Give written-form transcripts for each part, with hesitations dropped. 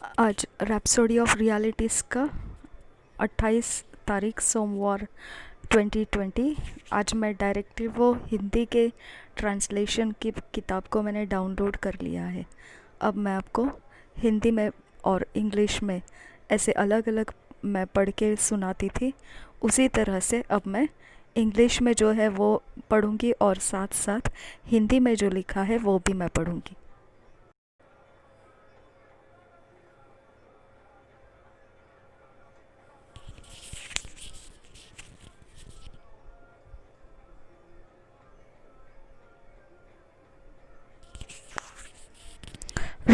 आज rhapsody of realities का 28 तारीख सोमवार 2020। आज मैं डायरेक्टली वो हिंदी के ट्रांसलेशन की किताब को मैंने डाउनलोड कर लिया है। अब मैं आपको हिंदी में और इंग्लिश में ऐसे अलग अलग मैं पढ़ के सुनाती थी, उसी तरह से अब मैं इंग्लिश में जो है वो पढ़ूंगी और साथ साथ हिंदी में जो लिखा है वो भी मैं पढ़ूंगी।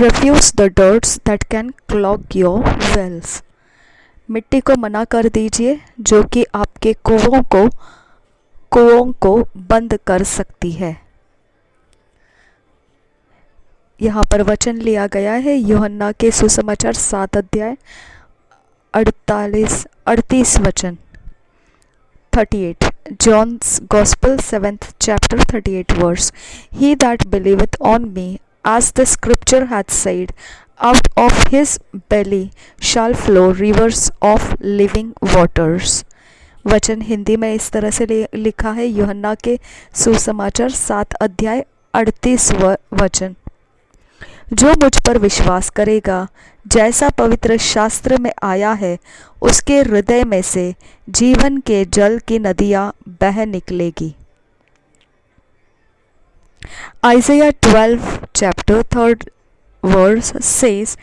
Refuse the dirts that can clog your wells. मिट्टी को मना कर दीजिए जो कि आपके कुओं को बंद कर सकती है। यहाँ पर वचन लिया गया है यूहन्ना के सुसमाचार 7 अध्याय 38 वचन 38। John's Gospel 7th chapter 38 verse. He that believeth on me, as the scripture hath said, out of his belly shall flow rivers of living waters. वचन हिंदी में इस तरह से लिखा है यूहन्ना के सुसमाचार 7 अध्याय 38 वचन। जो मुझ पर विश्वास करेगा, जैसा पवित्र शास्त्र में आया है, उसके हृदय में से जीवन के जल की नदियां बह निकलेगी। Isaiah 12 chapter 3rd verse says,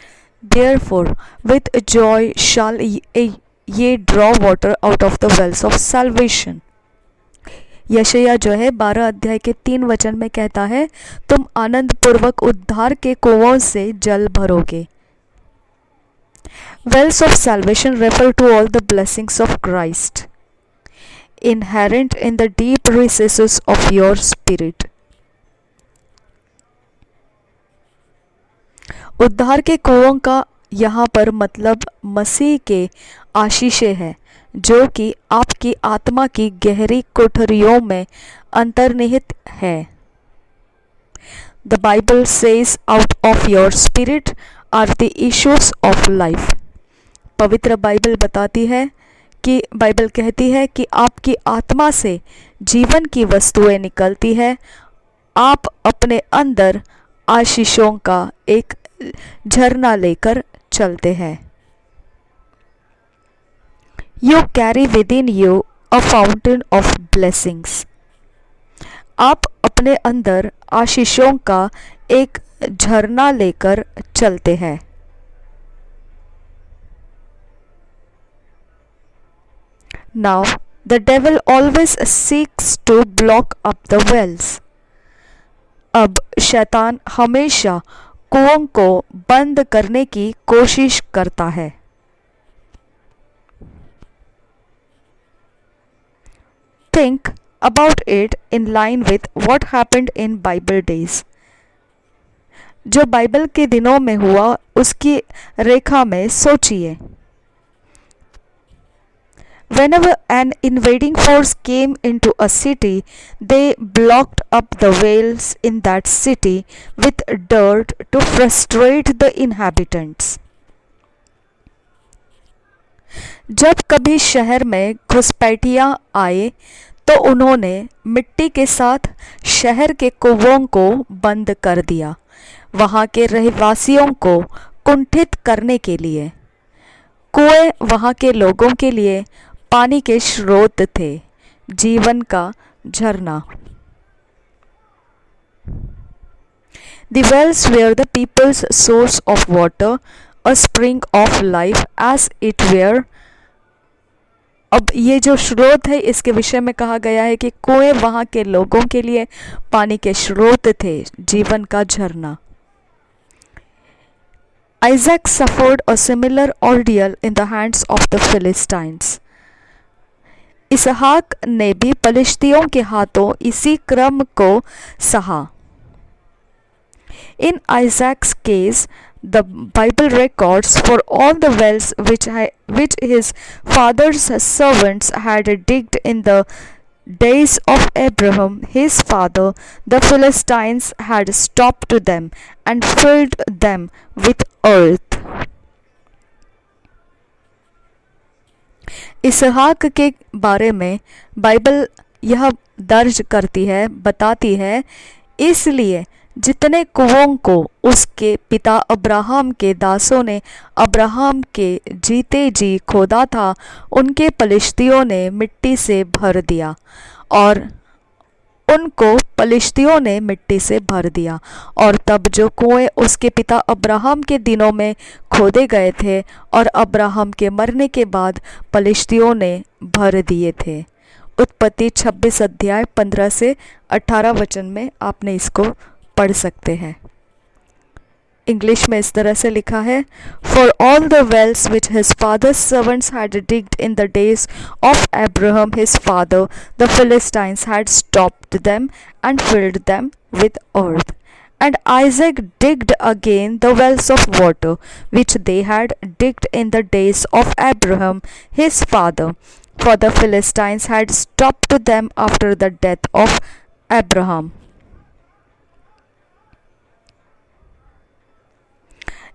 Therefore with joy shall ye draw water out of the wells of salvation. यशायाह जो है 12 अध्याय के 3 वचन में कहता है, तुम आनंद पूर्वक उद्धार के कुओं से जल भरोगे। Wells of salvation refer to all the blessings of Christ, inherent in the deep recesses of your spirit. उद्धार के कुओं का यहाँ पर मतलब मसीह के आशीषें है, जो कि आपकी आत्मा की गहरी कोठरियों में अंतर्निहित है। The Bible says, out of your spirit are the issues of life. पवित्र बाइबल कहती है कि आपकी आत्मा से जीवन की वस्तुएं निकलती है। आप अपने अंदर आशीषों का एक झरना लेकर चलते हैं। You carry within you a fountain of blessings. आप अपने अंदर आशीषों का एक झरना लेकर चलते हैं। Now, the devil always seeks to block up the wells. अब शैतान हमेशा कुओं को बंद करने की कोशिश करता है। Think about it in line with what happened in Bible days. जो बाइबल के दिनों में हुआ उसकी रेखा में सोचिए। Whenever an invading force came into a city, they blocked up the wells in that city with dirt to frustrate the inhabitants. जब कभी शहर में घुसपैठियां आए तो उन्होंने मिट्टी के साथ शहर के कुओं को बंद कर दिया, वहां के रहवासियों को कुंठित करने के लिए। कुएं वहां के लोगों के लिए पानी के स्रोत थे, जीवन का झरना। The wells were the people's source of water, a spring of life as it were. अब ये जो स्रोत है इसके विषय में कहा गया है कि कुएं वहां के लोगों के लिए पानी के स्रोत थे, जीवन का झरना। Isaac suffered a similar ordeal in the hands of the Philistines. इसहाक ने भी पलिश्तियों के हाथों इसी क्रम को सहा। In Isaac's case, the Bible records for all the wells which his father's servants had digged in the days of Abraham, his father, the Philistines had stopped them and filled them with earth. इसहाक के बारे में Bible यह दर्ज करती है, बताती है, इसलिए जितने कुओं को उसके पिता अब्राहम के दासों ने अब्राहम के जीते जी खोदा था, उनके पलिश्तियों ने मिट्टी से भर दिया और तब जो कुएं उसके पिता अब्राहम के दिनों में खोदे गए थे और अब्राहम के मरने के बाद पलिश्तियों ने भर दिए थे। उत्पत्ति 26 अध्याय 15 से 18 वचन में आपने इसको पढ़ सकते हैं। इंग्लिश में इस तरह से लिखा है, for all the wells which his father's servants had digged in the days of Abraham his father, the Philistines had stopped them and filled them with earth. And Isaac digged again the wells of water which they had digged in the days of Abraham his father, for the Philistines had stopped them after the death of Abraham.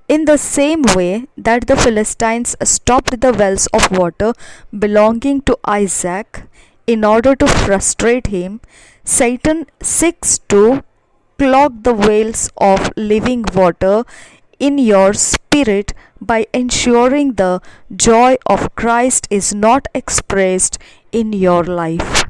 In the same way that the Philistines stopped the wells of water belonging to Isaac in order to frustrate him, Satan seeks to clog the wells of living water in your spirit by ensuring the joy of Christ is not expressed in your life.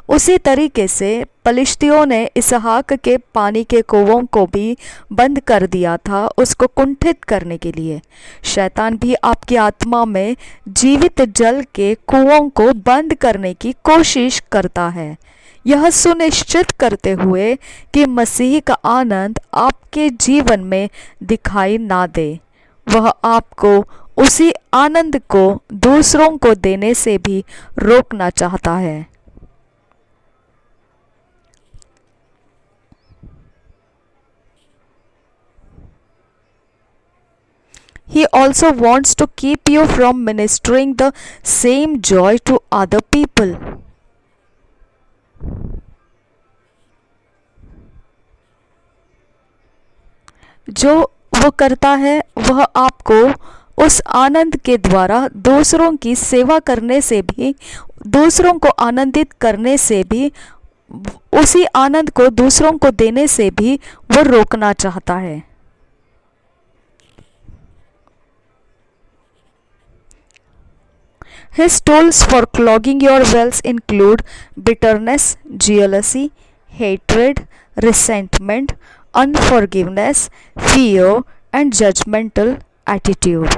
उसी तरीके से पलिश्तियों ने इसहाक के पानी के कुओं को भी बंद कर दिया था, उसको कुंठित करने के लिए। शैतान भी आपकी आत्मा में जीवित जल के कुओं को बंद करने की कोशिश करता है, यह सुनिश्चित करते हुए कि मसीह का आनंद आपके जीवन में दिखाई ना दे। वह आपको उसी आनंद को दूसरों को देने से भी रोकना चाहता है। He also wants to keep you from ministering the same joy to other people. जो वो करता है वह आपको उस आनंद के द्वारा दूसरों की सेवा करने से भी, दूसरों को आनंदित करने से भी, उसी आनंद को दूसरों को देने से भी वो रोकना चाहता है। His tools for clogging your wells include bitterness, jealousy, hatred, resentment, unforgiveness, fear, and judgmental attitude.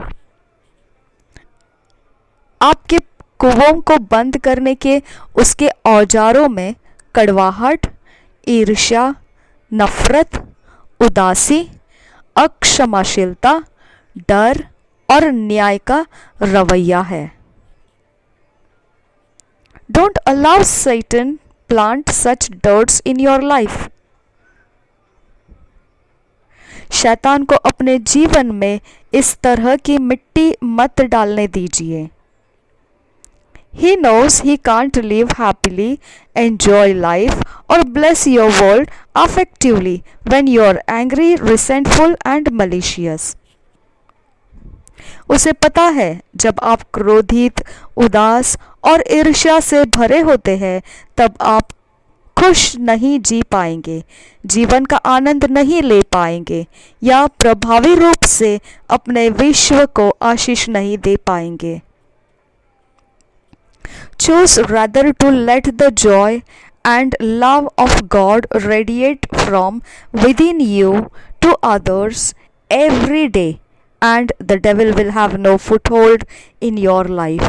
आपके कुओं को बंद करने के उसके औजारों में कड़वाहट, ईर्ष्या, नफरत, उदासी, अक्षमाशीलता, डर और न्याय का रवैया है। Don't allow Satan plant such dirts in your life. शैतान को अपने जीवन में इस तरह की मिट्टी मत डालने दीजिए। He knows he can't live happily, enjoy life, or bless your world affectively when you're angry, resentful, and malicious. उसे पता है जब आप क्रोधित, उदास और ईर्ष्या से भरे होते हैं तब आप खुश नहीं जी पाएंगे, जीवन का आनंद नहीं ले पाएंगे या प्रभावी रूप से अपने विश्व को आशीष नहीं दे पाएंगे। Choose rather to let the joy and love of God radiate from within you to others every day, and the devil will have no foothold in your life.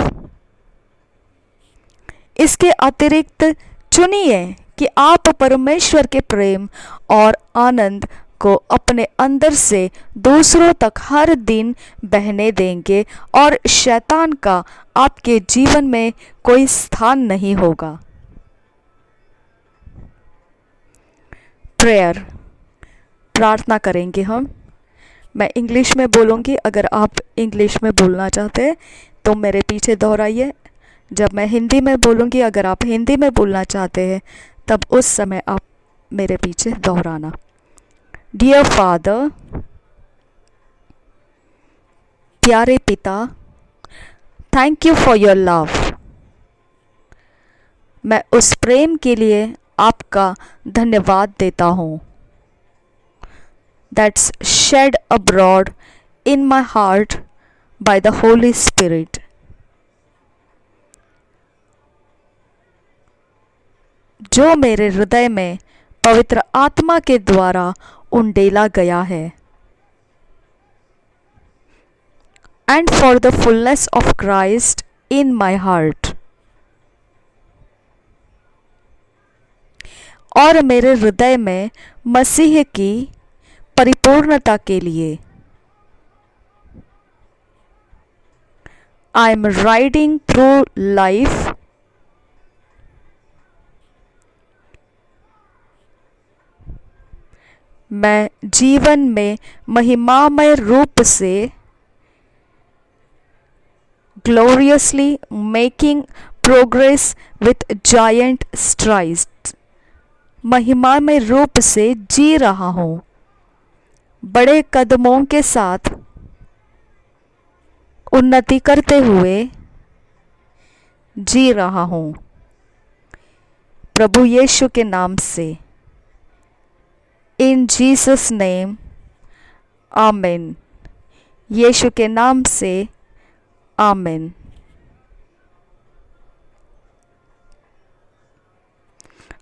इसके अतिरिक्त चुनिए कि आप परमेश्वर के प्रेम और आनंद को अपने अंदर से दूसरों तक हर दिन बहने देंगे और शैतान का आपके जीवन में कोई स्थान नहीं होगा। प्रेयर, प्रार्थना करेंगे हम। मैं इंग्लिश में बोलूँगी, अगर आप इंग्लिश में बोलना चाहते हैं तो मेरे पीछे दोहराइए। जब मैं हिंदी में बोलूँगी, अगर आप हिंदी में बोलना चाहते हैं तब उस समय आप मेरे पीछे दोहराना। डियर फादर, प्यारे पिता, thank you for your love. मैं उस प्रेम के लिए आपका धन्यवाद देता हूँ। That's shed abroad in my heart by the Holy Spirit. जो मेरे हृदय में पवित्र आत्मा के द्वारा उंडेला गया है। And for the fullness of Christ in my heart. और मेरे हृदय में मसीह की परिपूर्णता के लिए I am riding through life मैं जीवन में महिमामय रूप से gloriously making progress with giant strides। महिमामय रूप से जी रहा हूँ, बड़े कदमों के साथ उन्नति करते हुए जी रहा हूँ। प्रभु यीशु के नाम से, इन जीसस नेम, आमीन। यीशु के नाम से, आमीन।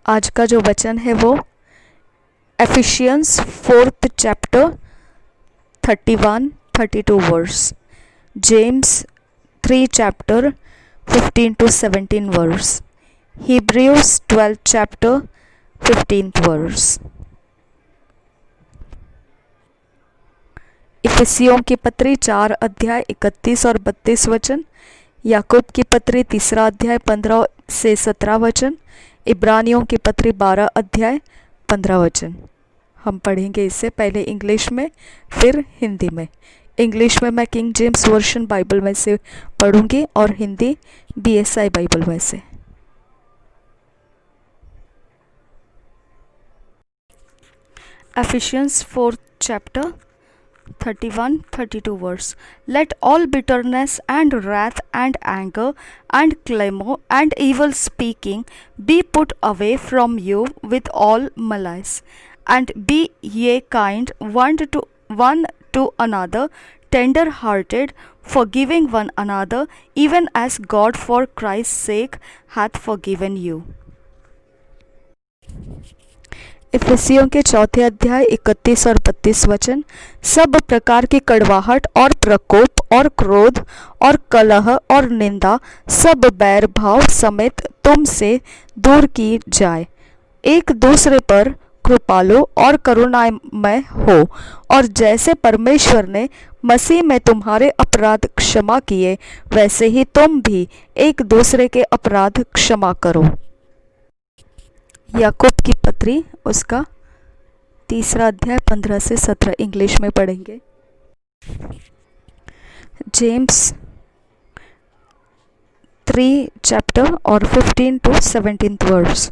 आज का जो वचन है वो Ephesians 4th chapter 31-32 verse, James 3 chapter 15 to 17 verse, Hebrews 12 chapter 15th verse. इफिसियों की पत्री 4 अध्याय 31 और 32 वचन, याकूब की पत्री 3 अध्याय 15 से 17 वचन, इब्रानियों की पत्री 12 अध्याय 15 वचन। हम पढ़ेंगे इसे पहले इंग्लिश में फिर हिंदी में। इंग्लिश में मैं किंग जेम्स वर्शन बाइबल में से पढ़ूंगी और हिंदी BSI बाइबल में से। Ephesians 4th chapter 31-32 verse। Let all bitterness and wrath and anger and clamor and evil speaking be put away from you with all malice, and be ye kind one to another, tender hearted, forgiving one another, even as God for Christ's sake hath forgiven you। इफिसियों के 4th अध्याय 31 और 32 वचन। सब प्रकार की कड़वाहट और प्रकोप और क्रोध और कलह और निंदा सब बैर भाव समेत तुमसे दूर की जाए। एक दूसरे पर कृपालु और करुणामय हो, और जैसे परमेश्वर ने मसीह में तुम्हारे अपराध क्षमा किए, वैसे ही तुम भी एक दूसरे के अपराध क्षमा करो। याकूब की पत्री उसका 3 अध्याय 15 से 17 इंग्लिश में पढ़ेंगे। James 3 chapter or 15 to 17th verse।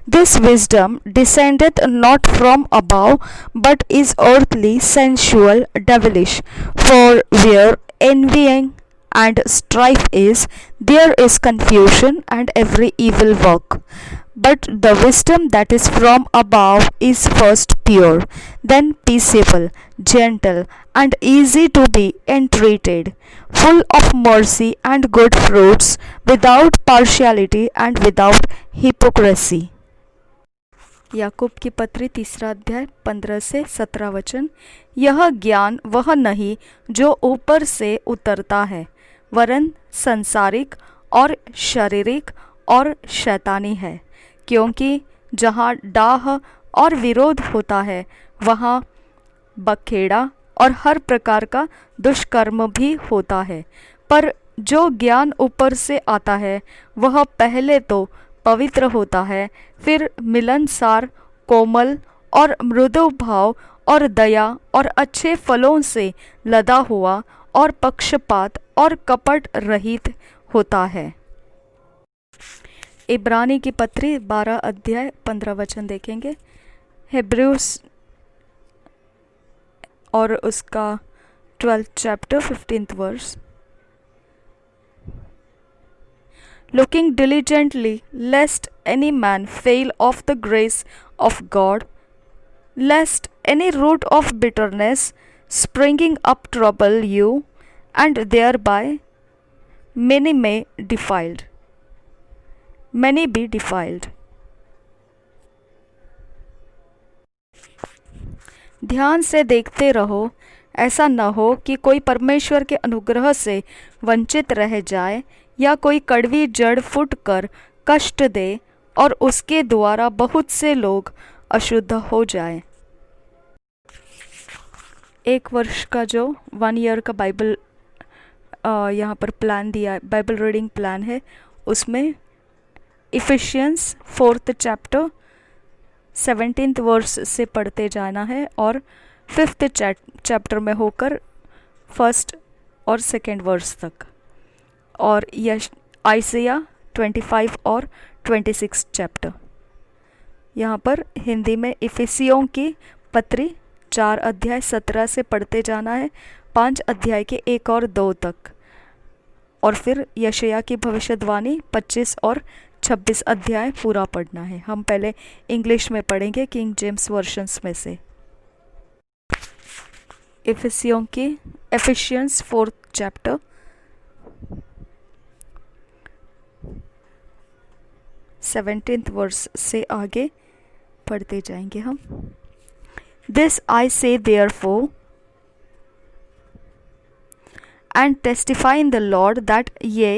This wisdom descendeth not from above, but is earthly, sensual, devilish. For where envying and strife is, there is confusion and every evil work। But the wisdom that is from above is first pure, then peaceable, gentle, and easy to be entreated, full of mercy and good fruits, without partiality and without hypocrisy। याकूब की पत्री 3 अध्याय 15 से 17 वचन। यह ज्ञान वह नहीं जो ऊपर से उतरता है, वरन संसारिक और शारीरिक और शैतानी है, क्योंकि जहाँ डाह और विरोध होता है, वहाँ बखेड़ा और हर प्रकार का दुष्कर्म भी होता है। पर जो ज्ञान ऊपर से आता है, वह पहले तो पवित्र होता है, फिर मिलनसार, कोमल और मृदु भाव और दया और अच्छे फलों से लदा हुआ और पक्षपात और कपट रहित होता है। इब्रानी की पत्री 12 अध्याय 15 वचन देखेंगे। हिब्रूज और उसका 12th chapter 15th verse। looking diligently lest any man fail of the grace of God, lest any root of bitterness springing up trouble you, and thereby many may defiled, many be defiled. ध्यान से देखते रहो, ऐसा न हो कि कोई परमेश्वर के अनुग्रह से वंचित रह जाए या कोई कड़वी जड़ फूट कर कष्ट दे और उसके द्वारा बहुत से लोग अशुद्ध हो जाए। 1 वर्ष का जो 1 ईयर का बाइबल यहाँ पर प्लान दिया, बाइबल रीडिंग प्लान है, उसमें efficiency 4th chapter 17th verse से पढ़ते जाना है और 5th चैप्टर में होकर 1st और 2nd वर्स तक, और आइसिया 25 और 26 चैप्टर। यहाँ पर हिंदी में इफिसियों की पत्री 4 अध्याय 17 से पढ़ते जाना है, 5 अध्याय के 1 और 2 तक, और फिर यशायाह की भविष्यवाणी 25 और 26 अध्याय पूरा पढ़ना है। हम पहले इंग्लिश में पढ़ेंगे किंग जेम्स वर्शंस में से। Efficiency 4th chapter 17th verse से आगे पढ़ते जाएंगे हम। दिस आई से therefore and testify in the Lord that ye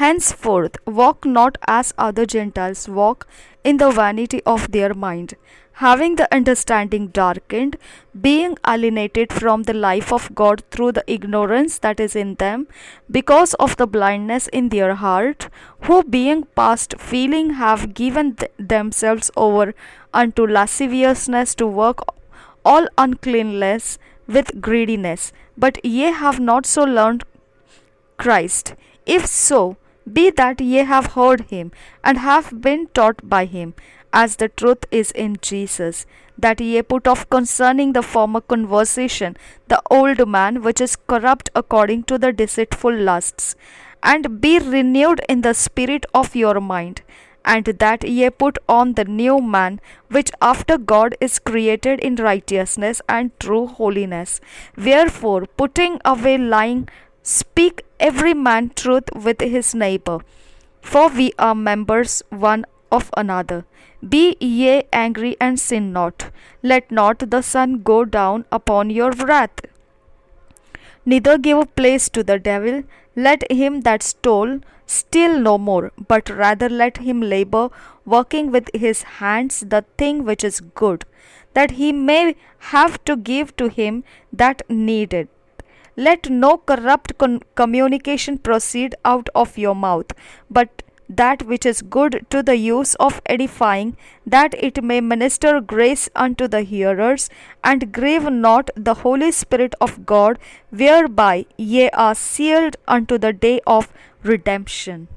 henceforth walk not as other Gentiles walk, in the vanity of their mind, having the understanding darkened, being alienated from the life of God through the ignorance that is in them, because of the blindness in their heart, who being past feeling have given themselves over unto lasciviousness to work all uncleanness with greediness. But ye have not so learned Christ. If so, be that ye have heard him, and have been taught by him, as the truth is in Jesus, that ye put off concerning the former conversation the old man which is corrupt according to the deceitful lusts, and be renewed in the spirit of your mind, and that ye put on the new man, which after God is created in righteousness and true holiness. Wherefore, putting away lying, speak every man truth with his neighbor, for we are members one of another. Be ye angry and sin not. Let not the sun go down upon your wrath. Neither give place to the devil. Let him that stole steal no more, but rather let him labor, working with his hands the thing which is good, that he may have to give to him that needeth. Let no corrupt communication proceed out of your mouth, but that which is good to the use of edifying, that it may minister grace unto the hearers, and grieve not the Holy Spirit of God, whereby ye are sealed unto the day of redemption.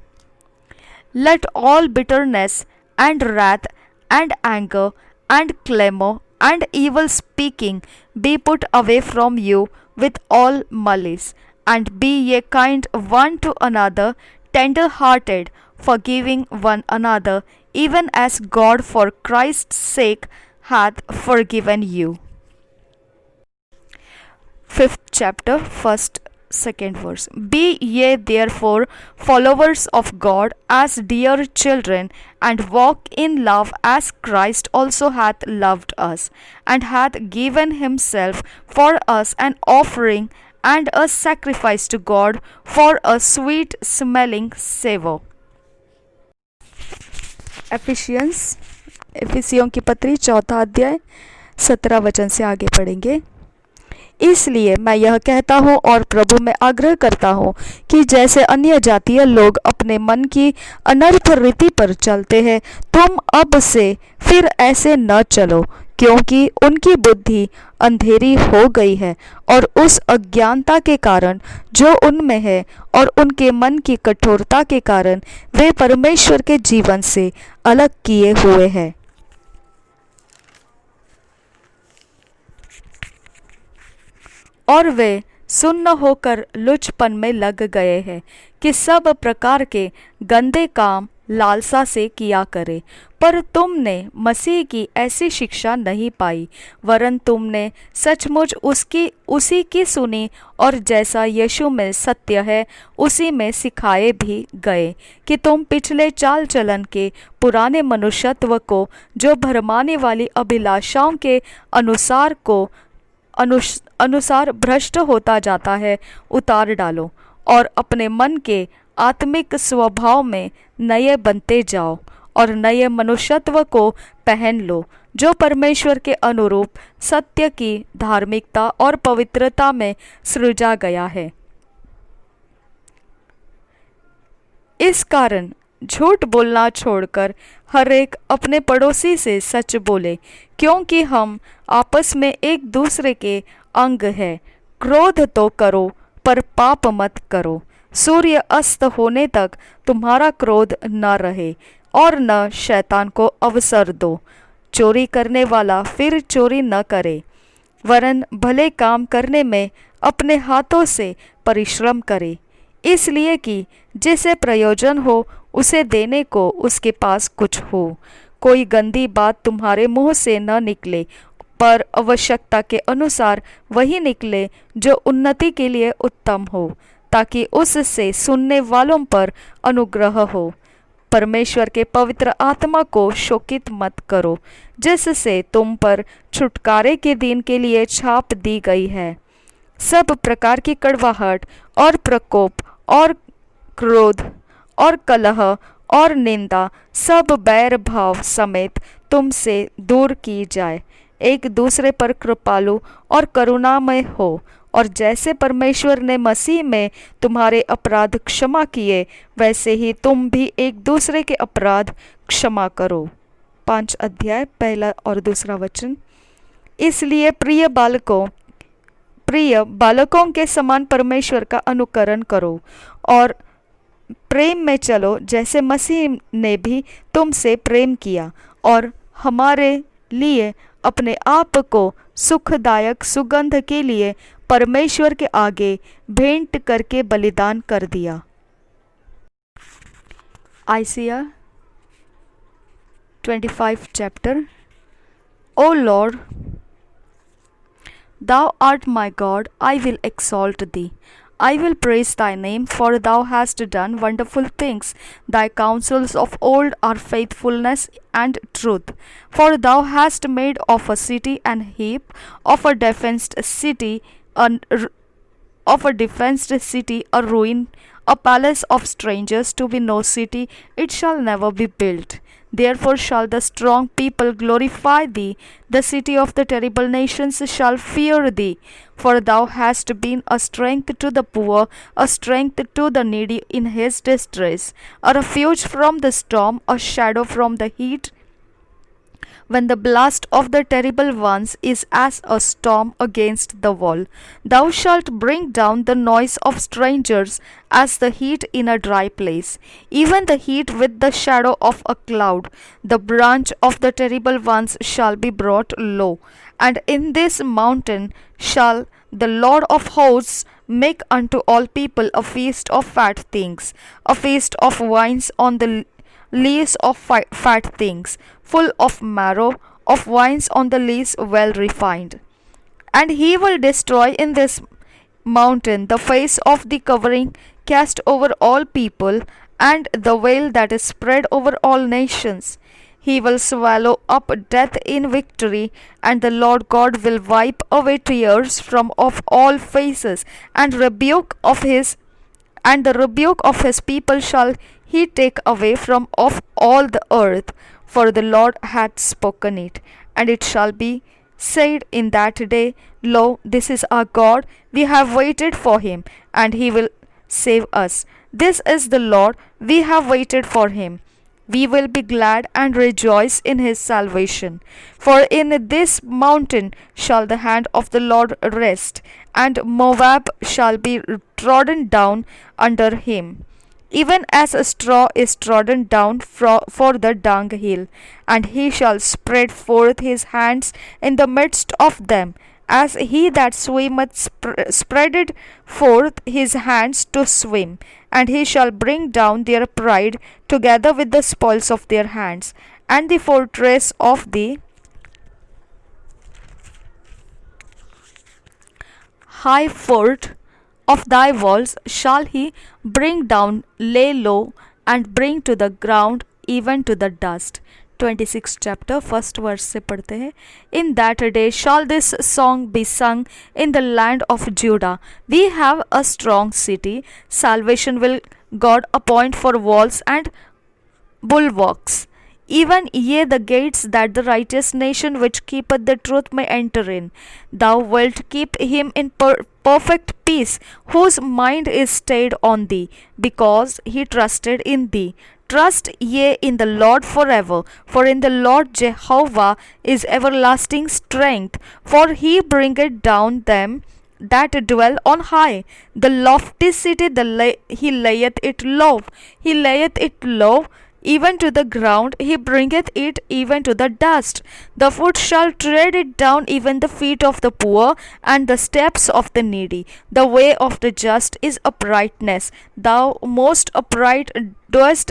Let all bitterness and wrath and anger and clamor and evil speaking be put away from you with all malice, and be ye kind one to another, tender hearted, forgiving one another, even as God for Christ's sake hath forgiven you. 5th chapter, 1st 2nd verse. Be ye therefore followers of God as dear children, and walk in love as Christ also hath loved us, and hath given himself for us an offering and a sacrifice to God for a sweet smelling savour. एफिसियों की पत्री 4 अध्याय 17 वचन से आगे पढ़ेंगे। इसलिए मैं यह कहता हूँ और प्रभु में आग्रह करता हूँ कि जैसे अन्य जातीय लोग अपने मन की अनर्थ रीति पर चलते हैं, तुम अब से फिर ऐसे न चलो, क्योंकि उनकी बुद्धि अंधेरी हो गई है, और उस अज्ञानता के कारण जो उनमें है और उनके मन की कठोरता के कारण वे परमेश्वर के जीवन से अलग किए हुए हैं। और वे सुन्न होकर लुचपन में लग गए हैं कि सब प्रकार के गंदे काम लालसा से किया करे। पर तुमने मसीह की ऐसी शिक्षा नहीं पाई, वरन तुमने सचमुच उसी की सुनी और जैसा यीशु में सत्य है उसी में सिखाए भी गए कि तुम पिछले चाल चलन के पुराने मनुष्यत्व को, जो भरमाने वाली अभिलाषाओं के अनुसार भ्रष्ट होता जाता है, उतार डालो और अपने मन के आत्मिक स्वभाव में नए बनते जाओ और नए मनुष्यत्व को पहन लो, जो परमेश्वर के अनुरूप सत्य की धार्मिकता और पवित्रता में सृजा गया है। इस कारण झूठ बोलना छोड़कर हर एक अपने पड़ोसी से सच बोले, क्योंकि हम आपस में एक दूसरे के अंग हैं। क्रोध तो करो पर पाप मत करो। सूर्य अस्त होने तक तुम्हारा क्रोध न रहे और न शैतान को अवसर दो। चोरी करने वाला फिर चोरी न करे, वरन भले काम करने में अपने हाथों से परिश्रम करे, इसलिए कि जिसे प्रयोजन हो उसे देने को उसके पास कुछ हो। कोई गंदी बात तुम्हारे मुंह से न निकले, पर आवश्यकता के अनुसार वही निकले जो उन्नति के लिए उत्तम हो, ताकि उससे सुनने वालों पर अनुग्रह हो। परमेश्वर के पवित्र आत्मा को शोकित मत करो, जिससे तुम पर छुटकारे के दिन के लिए छाप दी गई है। सब प्रकार की कड़वाहट और प्रकोप और क्रोध और कलह और निंदा सब बैर भाव समेत तुमसे दूर की जाए। एक दूसरे पर कृपालु और करुणामय हो, और जैसे परमेश्वर ने मसीह में तुम्हारे अपराध क्षमा किए, वैसे ही तुम भी एक दूसरे के अपराध क्षमा करो। 5 अध्याय 1 और 2 वचन। इसलिए प्रिय बालकों के समान परमेश्वर का अनुकरण करो और प्रेम में चलो, जैसे मसीह ने भी तुमसे प्रेम किया और हमारे लिए अपने आप को सुखदायक सुगंध के लिए परमेश्वर के आगे भेंट करके बलिदान कर दिया। Isaiah 25 chapter. O Lord, Thou art my God, I will exalt Thee. I will praise Thy name, for Thou hast done wonderful things. Thy counsels of old are faithfulness and truth. For Thou hast made of a city an heap, of a defenced city a ruin, a palace of strangers, to be no city, it shall never be built. Therefore shall the strong people glorify Thee, the city of the terrible nations shall fear Thee. For Thou hast been a strength to the poor, a strength to the needy in his distress, a refuge from the storm, a shadow from the heat, when the blast of the terrible ones is as a storm against the wall. Thou shalt bring down the noise of strangers as the heat in a dry place, even the heat with the shadow of a cloud. The branch of the terrible ones shall be brought low, and in this mountain shall the Lord of hosts make unto all people a feast of fat things, a feast of wines on the lees of fat things, full of marrow, of wines on the lees well refined. And he will destroy in this mountain the face of the covering cast over all people, and the veil that is spread over all nations. He will swallow up death in victory, and the Lord God will wipe away tears from off all faces, and the rebuke of his people shall he take away from off all the earth. For the Lord hath spoken it. And it shall be said in that day, Lo, this is our God, we have waited for him, and he will save us. This is the Lord, we have waited for him. We will be glad and rejoice in his salvation. For in this mountain shall the hand of the Lord rest, and Moab shall be trodden down under him, even as a straw is trodden down for the dunghill. And he shall spread forth his hands in the midst of them, as he that swimmeth spreadeth forth his hands to swim, and he shall bring down their pride together with the spoils of their hands, and the fortress of the high fort of thy walls shall he bring down, lay low, and bring to the ground, even to the dust. 26 chapter first verse से पढ़ते हैं. In that day shall this song be sung in the land of Judah. We have a strong city. Salvation will God appoint for walls and bulwarks. Even ye the gates, that the righteous nation which keepeth the truth may enter in. Thou wilt keep him in perfect peace, whose mind is stayed on thee, because he trusted in thee. Trust ye in the Lord forever, for in the Lord Jehovah is everlasting strength, for he bringeth down them that dwell on high. The lofty city he layeth it low. He layeth it low even to the ground, he bringeth it even to the dust. The foot shall tread it down, even the feet of the poor, and the steps of the needy. The way of the just is uprightness. Thou most upright doest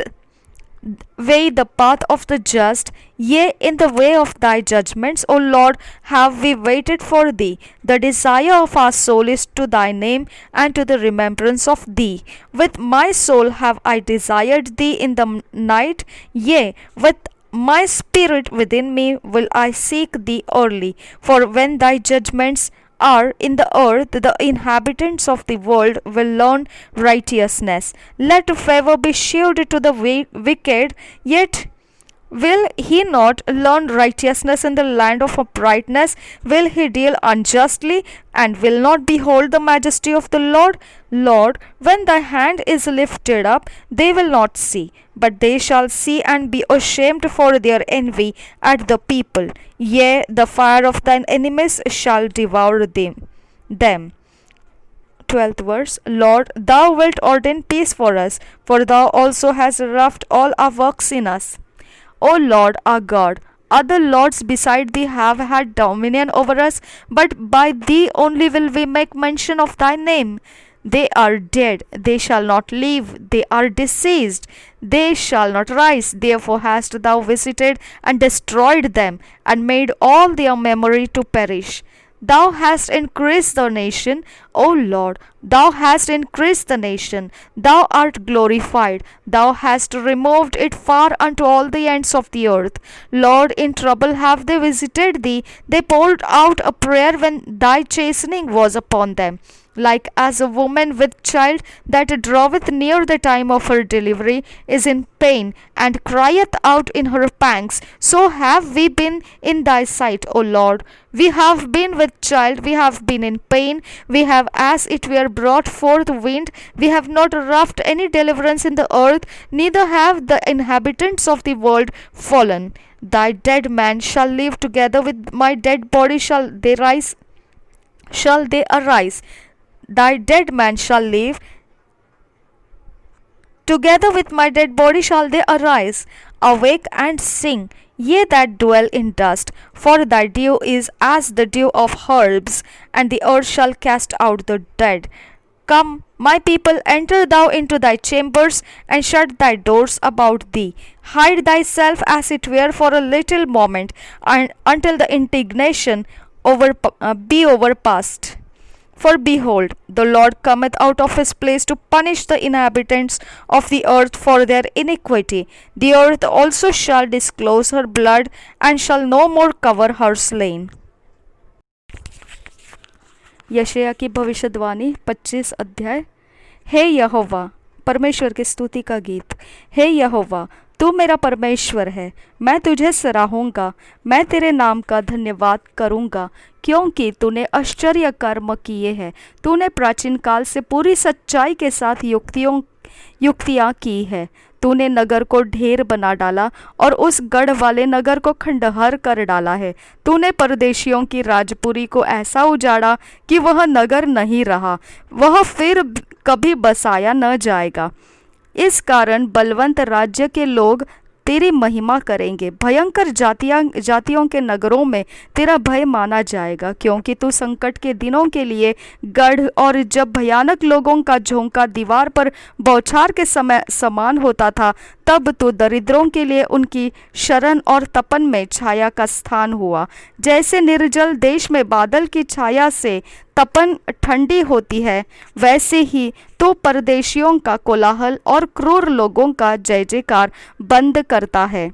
weigh the path of the just, yea, in the way of thy judgments, O Lord, have we waited for thee. The desire of our soul is to thy name and to the remembrance of thee. With my soul have I desired thee in the night, yea, with my spirit within me will I seek thee early. For when thy judgments are in the earth, the inhabitants of the world will learn righteousness. Let favor be shewed to the wicked, yet will he not learn righteousness in the land of uprightness? Will he deal unjustly, and will not behold the majesty of the Lord? Lord, when thy hand is lifted up, they will not see, but they shall see and be ashamed for their envy at the people. Yea, the fire of thine enemies shall devour them. 12th verse. Lord, thou wilt ordain peace for us, for thou also hast roughed all our works in us. O Lord our God, other lords beside thee have had dominion over us, but by thee only will we make mention of thy name. They are dead, they shall not live, they are deceased, they shall not rise. Therefore hast thou visited and destroyed them, and made all their memory to perish. Thou hast increased the nation, O Lord, thou hast increased the nation, thou art glorified, thou hast removed it far unto all the ends of the earth. Lord, in trouble have they visited thee, they poured out a prayer when thy chastening was upon them. Like as a woman with child that draweth near the time of her delivery is in pain, and crieth out in her pangs, so have we been in thy sight, O Lord. We have been with child, we have been in pain, we have as it were brought forth wind, we have not roughed any deliverance in the earth, neither have the inhabitants of the world fallen. Thy dead man shall live, together with my dead body shall they arise. Thy dead man shall live, together with my dead body shall they arise. Awake and sing, ye that dwell in dust, for thy dew is as the dew of herbs, and the earth shall cast out the dead. Come, my people, enter thou into thy chambers, and shut thy doors about thee. Hide thyself as it were for a little moment, and until the indignation be overpast. For behold, the Lord cometh out of his place to punish the inhabitants of the earth for their iniquity. The earth also shall disclose her blood, and shall no more cover her slain. यशायाह की भविष्यवाणी 25 अध्याय. हे यहोवा, परमेश्वर की स्तुति का गीत. हे यहोवा, तू मेरा परमेश्वर है, मैं तुझे सराहूंगा, मैं तेरे नाम का धन्यवाद करूंगा, क्योंकि तूने आश्चर्य कर्म किए हैं. तूने प्राचीन काल से पूरी सच्चाई के साथ युक्तियाँ की है. तूने नगर को ढेर बना डाला और उस गढ़ वाले नगर को खंडहर कर डाला है. तूने परदेशियों की राजपुरी को ऐसा उजाड़ा कि वह नगर नहीं रहा, वह फिर कभी बसाया न जाएगा. इस कारण बलवंत राज्य के लोग तेरी महिमा करेंगे। भयंकर जातियों के नगरों में तेरा भय माना जाएगा, क्योंकि तू संकट के दिनों के लिए गढ़, और जब भयानक लोगों का झोंका दीवार पर बौछार के समय समान होता था, तब तू दरिद्रों के लिए उनकी शरण और तपन में छाया का स्थान हुआ। जैसे निर्जल देश में बादल की छाया से तपन ठंडी होती है, वैसे ही तो परदेशियों का कोलाहल और क्रूर लोगों का जय जयकार बंद करता है।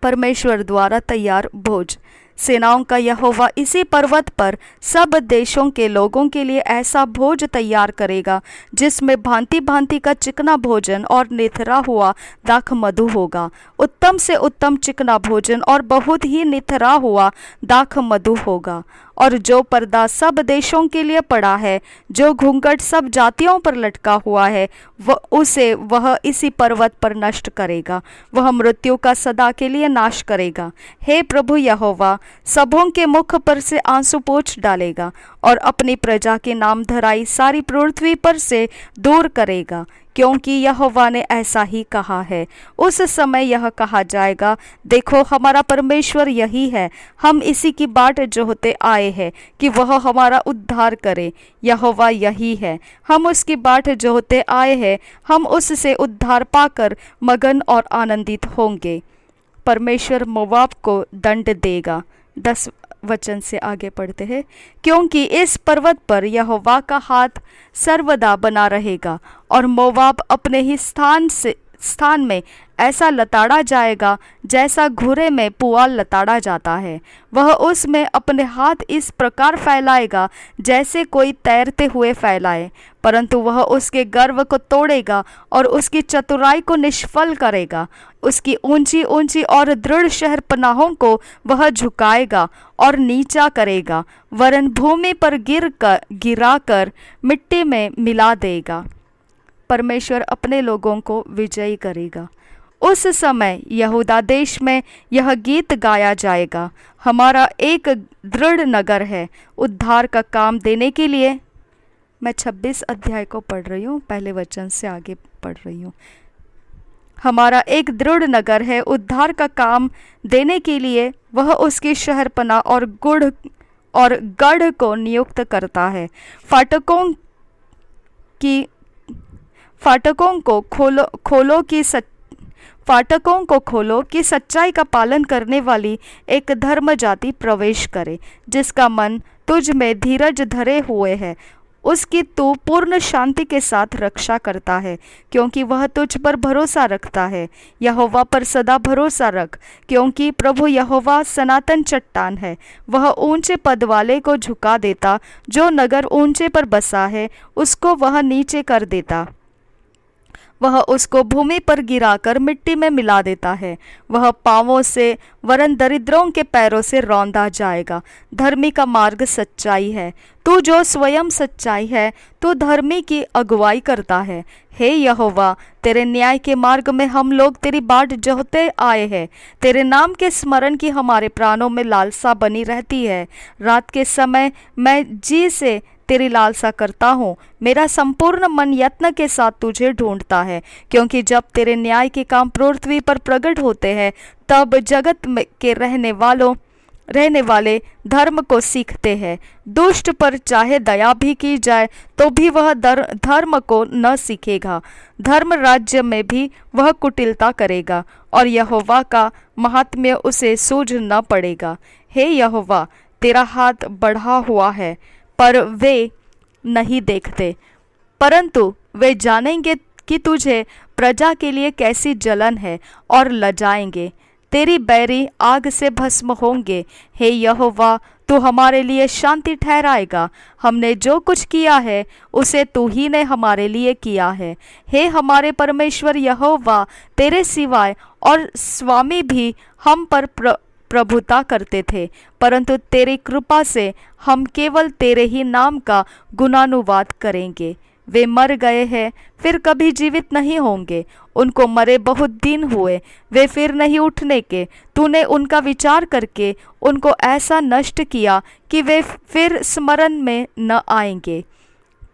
परमेश्वर द्वारा तैयार भोज। सेनाओं का यहोवा इसी पर्वत पर सब देशों के लोगों के लिए ऐसा भोज तैयार करेगा, जिसमें भांति भांति का चिकना भोजन और निथरा हुआ दाख मधु होगा। उत्तम से उत्तम चिकना भोजन और बहुत ही निथरा हुआ दाख मधु होगा। और जो पर्दा सब देशों के लिए पड़ा है, जो घूंघट सब जातियों पर लटका हुआ है, वह इसी पर्वत पर नष्ट करेगा। वह मृत्यु का सदा के लिए नाश करेगा। हे प्रभु यहोवा सबों के मुख पर से आंसू पोंछ डालेगा और अपनी प्रजा की नाम धराई सारी पृथ्वी पर से दूर करेगा, क्योंकि यहोवा ने ऐसा ही कहा है। उस समय यह कहा जाएगा, देखो हमारा परमेश्वर यही है, हम इसी की बाट जोहते आए हैं कि वह हमारा उद्धार करे। यहोवा यही है, हम उसकी बाट जोहते आए हैं, हम उससे उद्धार पाकर मगन और आनंदित होंगे। परमेश्वर मोवाब को दंड देगा। 10 वचन से आगे पढ़ते हैं। क्योंकि इस पर्वत पर यहोवा का हाथ सर्वदा बना रहेगा, और मोवाब अपने ही स्थान में ऐसा लताड़ा जाएगा जैसा घुरे में पुआल लताड़ा जाता है। वह उसमें अपने हाथ इस प्रकार फैलाएगा जैसे कोई तैरते हुए फैलाए, परंतु वह उसके गर्व को तोड़ेगा और उसकी चतुराई को निष्फल करेगा। उसकी ऊंची ऊंची और दृढ़ शहरपनाहों को वह झुकाएगा और नीचा करेगा, वरन भूमि पर गिराकर मिट्टी में मिला देगा। परमेश्वर अपने लोगों को विजयी करेगा। उस समय यहूदा देश में यह गीत गाया जाएगा, हमारा एक दृढ़ नगर है उद्धार का काम देने के लिए। मैं 26 अध्याय को पढ़ रही हूँ, पहले वचन से आगे पढ़ रही हूँ। हमारा एक दृढ़ नगर है उद्धार का काम देने के लिए, वह उसकी शहरपना और गढ़ को नियुक्त करता है। फाटकों को खोलो कि सच्चाई का पालन करने वाली एक धर्म जाति प्रवेश करे, जिसका मन तुझ में धीरज धरे हुए है। उसकी तू पूर्ण शांति के साथ रक्षा करता है, क्योंकि वह तुझ पर भरोसा रखता है। यहोवा पर सदा भरोसा रख, क्योंकि प्रभु यहोवा सनातन चट्टान है। वह ऊंचे पद वाले को झुका देता, जो नगर ऊंचे पर बसा है उसको वह नीचे कर देता। वह उसको भूमि पर गिराकर मिट्टी में मिला देता है। वह पांवों से वरन दरिद्रों के पैरों से रौंदा जाएगा। धर्मी का मार्ग सच्चाई है। तू जो स्वयं सच्चाई है, तू धर्मी की अगुवाई करता है। हे यहोवा, तेरे न्याय के मार्ग में हम लोग तेरी बाट जोहते आए हैं। तेरे नाम के स्मरण की हमारे प्राणों में लालसा बनी रहती है। रात के समय मैं जी से तेरी लालसा करता हूँ। मेरा संपूर्ण मन यत्न के साथ तुझे ढूंढता है, क्योंकि जब तेरे न्याय के काम पृथ्वी पर प्रकट होते हैं, तब जगत में के रहने वाले धर्म को सीखते हैं। दुष्ट पर चाहे दया भी की जाए तो भी वह धर्म को न सीखेगा। धर्म राज्य में भी वह कुटिलता करेगा, और यहोवा का महात्म्य उसे सूझ न पड़ेगा। हे यहोवा, तेरा हाथ बढ़ा हुआ है, पर वे नहीं देखते, परंतु वे जानेंगे कि तुझे प्रजा के लिए कैसी जलन है, और लजाएंगे। तेरी बैरी आग से भस्म होंगे। हे यहोवा, तू हमारे लिए शांति ठहराएगा। हमने जो कुछ किया है उसे तू ही ने हमारे लिए किया है। हे हमारे परमेश्वर यहोवा, तेरे सिवाय और स्वामी भी हम पर प्रभुता करते थे, परंतु तेरी कृपा से हम केवल तेरे ही नाम का गुणानुवाद करेंगे। वे मर गए हैं, फिर कभी जीवित नहीं होंगे। उनको मरे बहुत दिन हुए, वे फिर नहीं उठने के। तूने उनका विचार करके उनको ऐसा नष्ट किया कि वे फिर स्मरण में न आएंगे।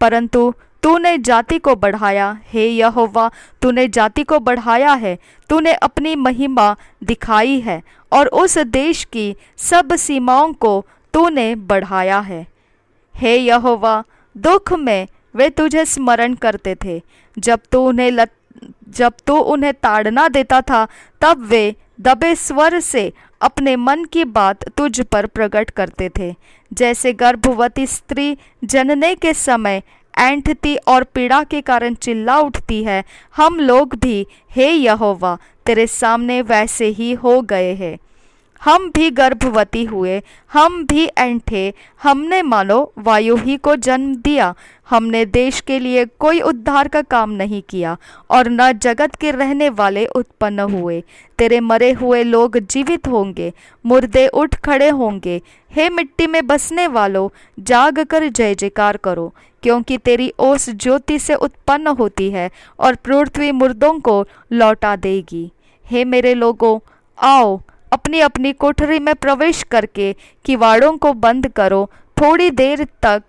परंतु तूने जाति को बढ़ाया, हे यहोवा तूने जाति को बढ़ाया है, तूने अपनी महिमा दिखाई है और उस देश की सब सीमाओं को तूने बढ़ाया है। हे यहोवा दुख में वे तुझे स्मरण करते थे, जब तू उन्हें ताड़ना देता था तब वे दबे स्वर से अपने मन की बात तुझ पर प्रकट करते थे। जैसे गर्भवती स्त्री जनने के समय ऐंठती और पीड़ा के कारण चिल्ला उठती है, हम लोग भी हे यहोवा तेरे सामने वैसे ही हो गए हैं। हम भी गर्भवती हुए, हम भी ऐंठे, हमने मानो वायु ही को जन्म दिया। हमने देश के लिए कोई उद्धार का काम नहीं किया और न जगत के रहने वाले उत्पन्न हुए। तेरे मरे हुए लोग जीवित होंगे, मुर्दे उठ खड़े होंगे। हे मिट्टी में बसने वालों, जाग कर जय जयकार करो, क्योंकि तेरी ओस ज्योति से उत्पन्न होती है और पृथ्वी मुर्दों को लौटा देगी। हे मेरे लोगों, आओ अपनी अपनी कोठरी में प्रवेश करके किवाड़ों को बंद करो थोड़ी देर तक,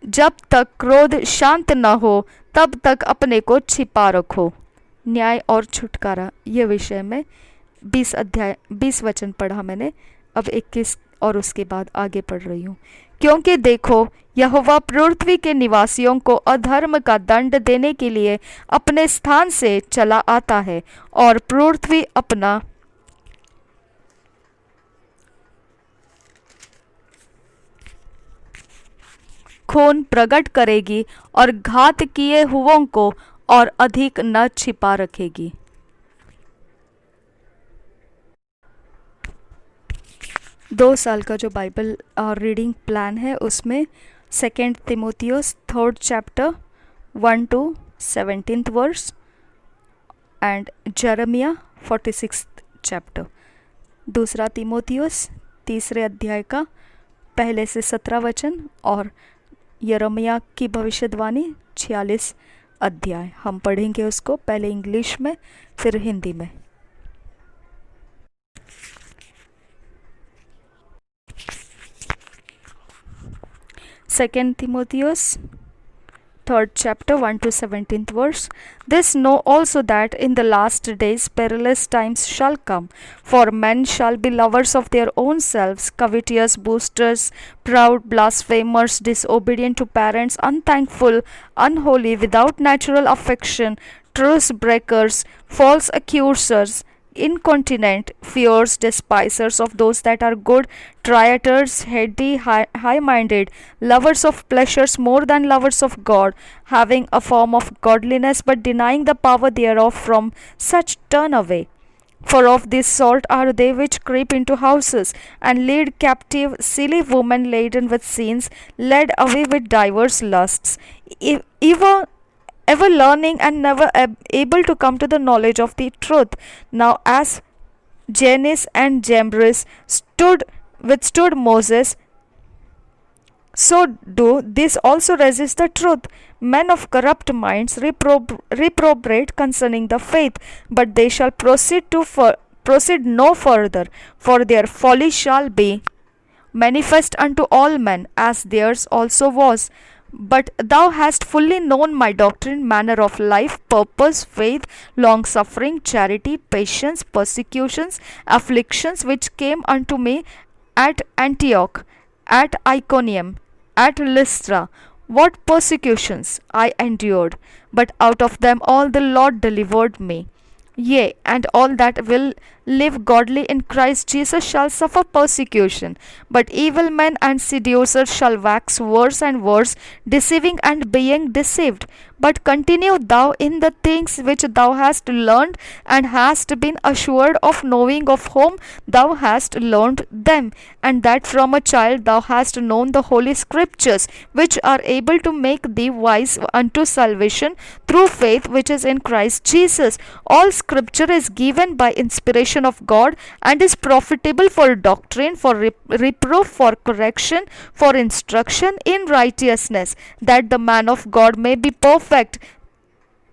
जब तक क्रोध शांत न हो तब तक अपने को छिपा रखो। न्याय और छुटकारा, ये विषय में 20 वचन पढ़ा मैंने, अब 21 और उसके बाद आगे पढ़ रही हूँ। क्योंकि देखो यहोवा पृथ्वी के निवासियों को अधर्म का दंड देने के लिए अपने स्थान से चला आता है और पृथ्वी अपना खून प्रकट करेगी और घात किए हुओं को और अधिक न छिपा रखेगी। दो साल का जो बाइबल रीडिंग प्लान है उसमें 2 तिमोथियस 3rd chapter 1 to 17th verse and Jeremiah 46th chapter। दूसरा तिमोथियस 3 अध्याय का पहले से 17 वचन और यरमिया की भविष्यवाणी 46 अध्याय। हम पढ़ेंगे उसको पहले इंग्लिश में फिर हिंदी में। 2 Timotheus 3rd chapter 1 to 17th verse. This know also that in the last days perilous times shall come, for men shall be lovers of their own selves, covetous, boasters, proud, blasphemers, disobedient to parents, unthankful, unholy, without natural affection, truce breakers, false accusers, incontinent, fierce, despisers of those that are good, traitors, heady, high-minded, lovers of pleasures more than lovers of God, having a form of godliness but denying the power thereof. From such turn away. For of this sort are they which creep into houses, and lead captive silly women laden with sins, led away with divers lusts, ever learning and never able to come to the knowledge of the truth. Now as Jannes and Jambres withstood Moses, so do this also resist the truth. Men of corrupt minds reprobate concerning the faith, but they shall proceed no further, for their folly shall be manifest unto all men, as theirs also was. But thou hast fully known my doctrine, manner of life, purpose, faith, long suffering, charity, patience, persecutions, afflictions, which came unto me at Antioch, at Iconium, at Lystra. What persecutions I endured, but out of them all the Lord delivered me. Yea, and all that will live godly in Christ Jesus shall suffer persecution. But evil men and seducers shall wax worse and worse, deceiving and being deceived. But continue thou in the things which thou hast learned, and hast been assured of, knowing of whom thou hast learned them, and that from a child thou hast known the holy scriptures, which are able to make thee wise unto salvation through faith which is in Christ Jesus. All scripture is given by inspiration of God, and is profitable for doctrine, for reproof, for correction, for instruction in righteousness, that the man of God may be perfect,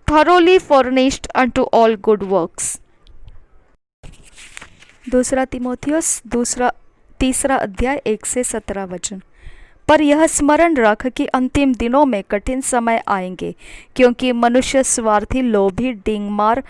thoroughly furnished unto all good works. दूसरा तिमोथियस 3 अध्याय 1 से 17 वचन। पर यह स्मरण रख कि अंतिम दिनों में कठिन समय आएंगे, क्योंकि मनुष्य स्वार्थी, लोभी, डींगमार,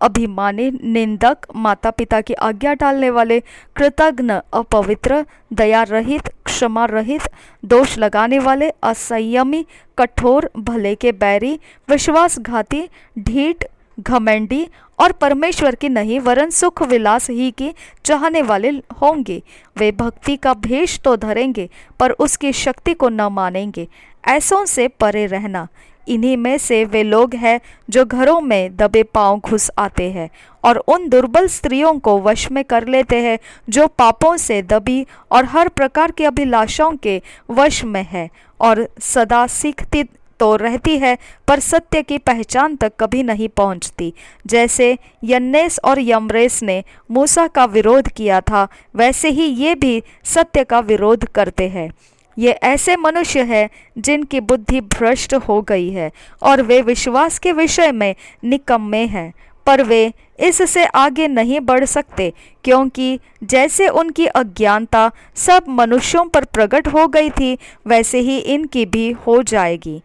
अभिमानी, निंदक, माता पिता की आज्ञा टालने वाले, कृतघ्न, अपवित्र, दया रहित, क्षमा रहित, दोष लगाने वाले, असंयमी, कठोर, भले के बैरी, विश्वासघाती, ढीठ, घमंडी और परमेश्वर की नहीं वरन सुख विलास ही की चाहने वाले होंगे। वे भक्ति का भेष तो धरेंगे पर उसकी शक्ति को न मानेंगे। ऐसों से परे रहना। इन्हीं में से वे लोग हैं जो घरों में दबे पांव घुस आते हैं और उन दुर्बल स्त्रियों को वश में कर लेते हैं जो पापों से दबी और हर प्रकार की अभिलाषाओं के वश में है और सदा सीखती तो रहती है पर सत्य की पहचान तक कभी नहीं पहुंचती। जैसे यन्नेस और यम्रेस ने मूसा का विरोध किया था, वैसे ही ये भी सत्य का विरोध करते हैं। ये ऐसे मनुष्य हैं जिनकी बुद्धि भ्रष्ट हो गई है और वे विश्वास के विषय में निकम्मे हैं, पर वे इससे आगे नहीं बढ़ सकते, क्योंकि जैसे उनकी अज्ञानता सब मनुष्यों पर प्रकट हो गई थी, वैसे ही इनकी भी हो जाएगी।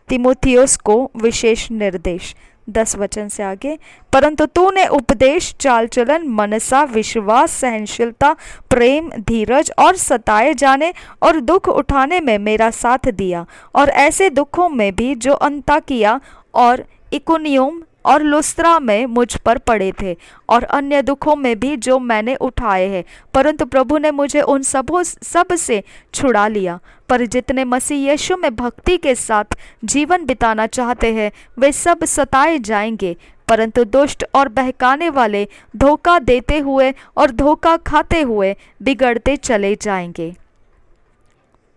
तिमोथियुस को विशेष निर्देश 10 वचन से आगे। परंतु तूने उपदेश, चाल चलन, मनसा, विश्वास, सहनशीलता, प्रेम, धीरज और सताए जाने और दुख उठाने में मेरा साथ दिया, और ऐसे दुखों में भी जो अंताकिया और इकुनियुम और लुस्त्रा में मुझ पर पड़े थे, और अन्य दुखों में भी जो मैंने उठाए हैं, परंतु प्रभु ने मुझे उन सब से छुड़ा लिया। पर जितने मसीह यीशु में भक्ति के साथ जीवन बिताना चाहते हैं, वे सब सताए जाएंगे, परंतु दुष्ट और बहकाने वाले धोखा देते हुए और धोखा खाते हुए बिगड़ते चले जाएंगे।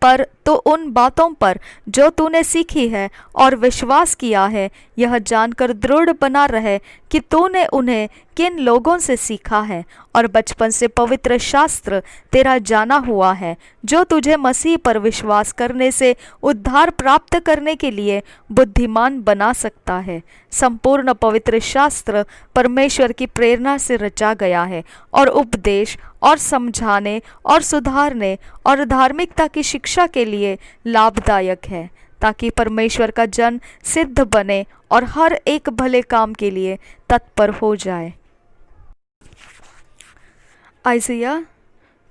पर तो उन बातों पर जो तूने सीखी है और विश्वास किया है, यह जानकर दृढ़ बना रहे कि तूने उन्हें किन लोगों से सीखा है, और बचपन से पवित्र शास्त्र तेरा जाना हुआ है, जो तुझे मसीह पर विश्वास करने से उद्धार प्राप्त करने के लिए बुद्धिमान बना सकता है। संपूर्ण पवित्र शास्त्र परमेश्वर की प्रेरणा से रचा गया है और उपदेश और समझाने और सुधारने और धार्मिकता की शिक्षा के लिए लाभदायक है, ताकि परमेश्वर का जन सिद्ध बने और हर एक भले काम के लिए तत्पर हो जाए। आइज़िया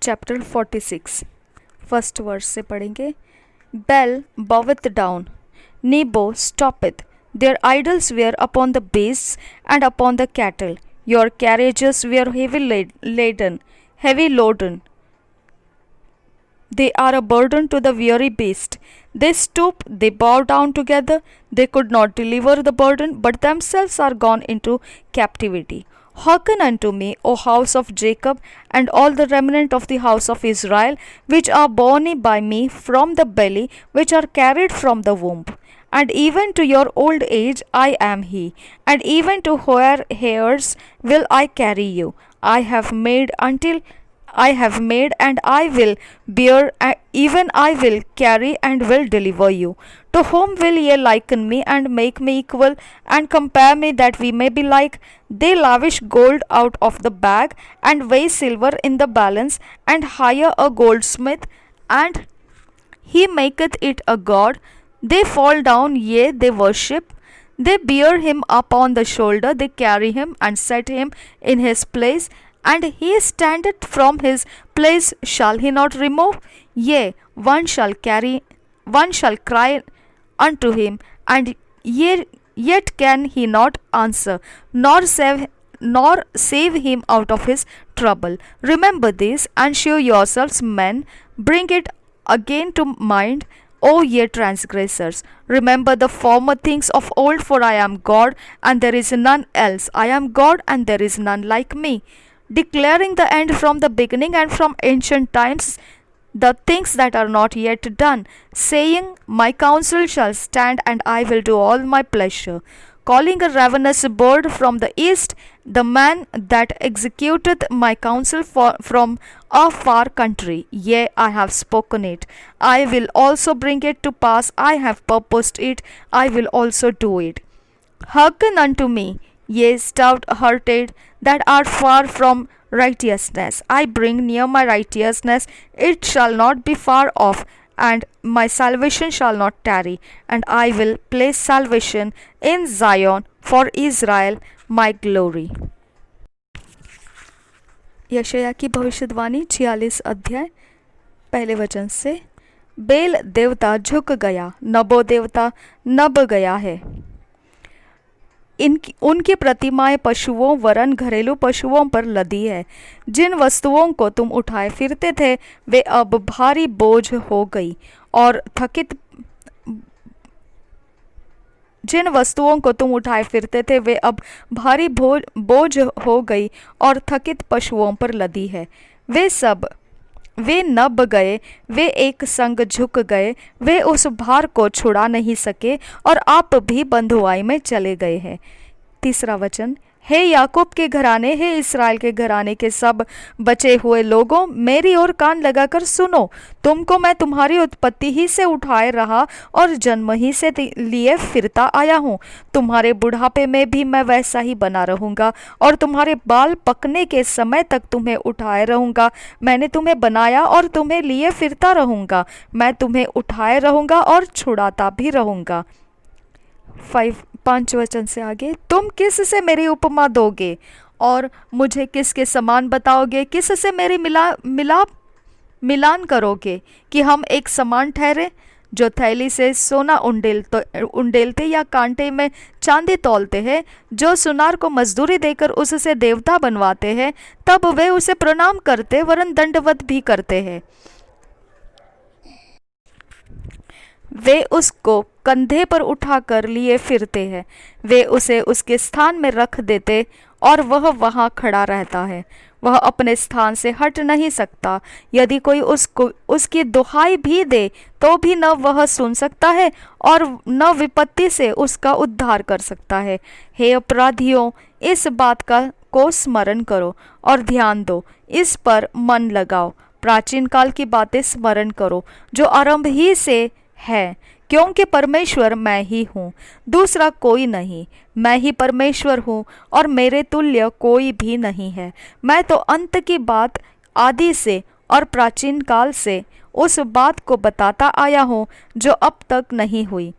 चैप्टर 46 फर्स्ट वर्स से पढ़ेंगे। Bel boweth down, Nebo stoppeth. Their idols were upon the beasts and upon the cattle. Your carriages were heavy loaden. They are a burden to the weary beast. They stoop, they bow down together. They could not deliver the burden, but themselves are gone into captivity. Hearken unto me, O house of Jacob, and all the remnant of the house of Israel, which are born by me from the belly, which are carried from the womb. And even to your old age I am he, and even to where hairs will I carry you. I have made and I will bear, even I will carry and will deliver you. To whom will ye liken me and make me equal and compare me that we may be like? They lavish gold out of the bag and weigh silver in the balance and hire a goldsmith and he maketh it a god. They fall down, yea, they worship. They bear him up on the shoulder, they carry him and set him in his place. And he standeth from his place, shall he not remove? Yea, one shall cry unto him, and yet can he not answer, nor save him out of his trouble. Remember this, and shew yourselves men, bring it again to mind, O ye transgressors. Remember the former things of old, for I am God, and there is none else. I am God, and there is none like me, declaring the end from the beginning and from ancient times, the things that are not yet done, saying, My counsel shall stand, and I will do all my pleasure. Calling a ravenous bird from the east, the man that executeth my counsel from a far country. Yea, I have spoken it. I will also bring it to pass. I have purposed it. I will also do it. Hearken unto me, ye stout-hearted that are far from righteousness. I bring near my righteousness, it shall not be far off, and my salvation shall not tarry, and I will place salvation in Zion for Israel my glory. यशायाह की भविष्यवाणी 46 अध्याय पहले वचन से। Bell देवता झुक गया, नबो देवता नब गया है। उनकी प्रतिमाएं पशुओं वरन घरेलू पशुओं पर लदी है। जिन वस्तुओं को तुम उठाए फिरते थे वे अब भारी बोझ हो गई और थकित जिन वस्तुओं को तुम उठाए फिरते थे वे अब भारी बोझ हो गई और थकित पशुओं पर लदी है। वे नब गए, वे एक संग झुक गए, वे उस भार को छुड़ा नहीं सके और आप भी बंधुआई में चले गए हैं। तीसरा वचन, हे याकूब के घराने, हे इस्राएल के घराने के सब बचे हुए लोगों, मेरी ओर कान लगाकर सुनो। तुमको मैं तुम्हारी उत्पत्ति ही से उठाए रहा और जन्म ही से लिए फिरता आया हूँ। तुम्हारे बुढ़ापे में भी मैं वैसा ही बना रहूँगा और तुम्हारे बाल पकने के समय तक तुम्हें उठाए रहूँगा। मैंने तुम्हें बनाया और तुम्हें लिए फिरता रहूँगा। मैं तुम्हें उठाए रहूँगा और छुड़ाता भी रहूँगा। 5 वचन से आगे, तुम किस से मेरी उपमा दोगे और मुझे किसके समान बताओगे? किस से मेरी मिलान करोगे कि हम एक समान ठहरे? जो थैली से सोना उंडेलते या कांटे में चांदी तौलते हैं, जो सुनार को मजदूरी देकर उससे देवता बनवाते हैं, तब वे उसे प्रणाम करते वरन दंडवत भी करते हैं। वे उसको कंधे पर उठाकर लिए फिरते हैं, वे उसे उसके स्थान में रख देते और वह वहाँ खड़ा रहता है। वह अपने स्थान से हट नहीं सकता। यदि कोई उसकी दुहाई भी दे तो भी न वह सुन सकता है और न विपत्ति से उसका उद्धार कर सकता है। हे अपराधियों, इस बात को स्मरण करो और ध्यान दो, इस पर मन लगाओ। प्राचीन काल की बातें स्मरण करो जो आरंभ ही से है, क्योंकि परमेश्वर मैं ही हूँ, दूसरा कोई नहीं। मैं ही परमेश्वर हूँ और मेरे तुल्य कोई भी नहीं है। मैं तो अंत की बात आदि से और प्राचीन काल से उस बात को बताता आया हूँ जो अब तक नहीं हुई।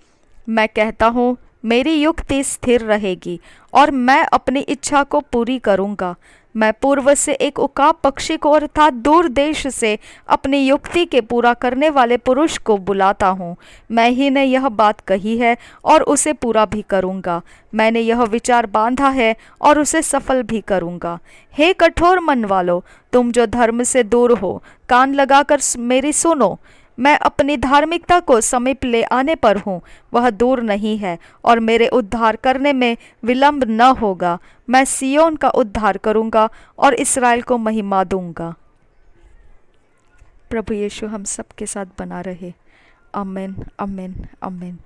मैं कहता हूँ, मेरी युक्ति स्थिर रहेगी और मैं अपनी इच्छा को पूरी करूँगा। मैं पूर्व से एक उकाब पक्षी को अर्थात दूर देश से अपनी युक्ति के पूरा करने वाले पुरुष को बुलाता हूँ। मैं ही ने यह बात कही है और उसे पूरा भी करूँगा। मैंने यह विचार बांधा है और उसे सफल भी करूँगा। हे कठोर मन वालों, तुम जो धर्म से दूर हो, कान लगाकर मेरी सुनो। मैं अपनी धार्मिकता को समीप ले आने पर हूँ, वह दूर नहीं है और मेरे उद्धार करने में विलंब न होगा। मैं सियोन का उद्धार करूँगा और इस्राएल को महिमा दूंगा। प्रभु यीशु हम सब के साथ बना रहे। आमीन, आमीन, आमीन।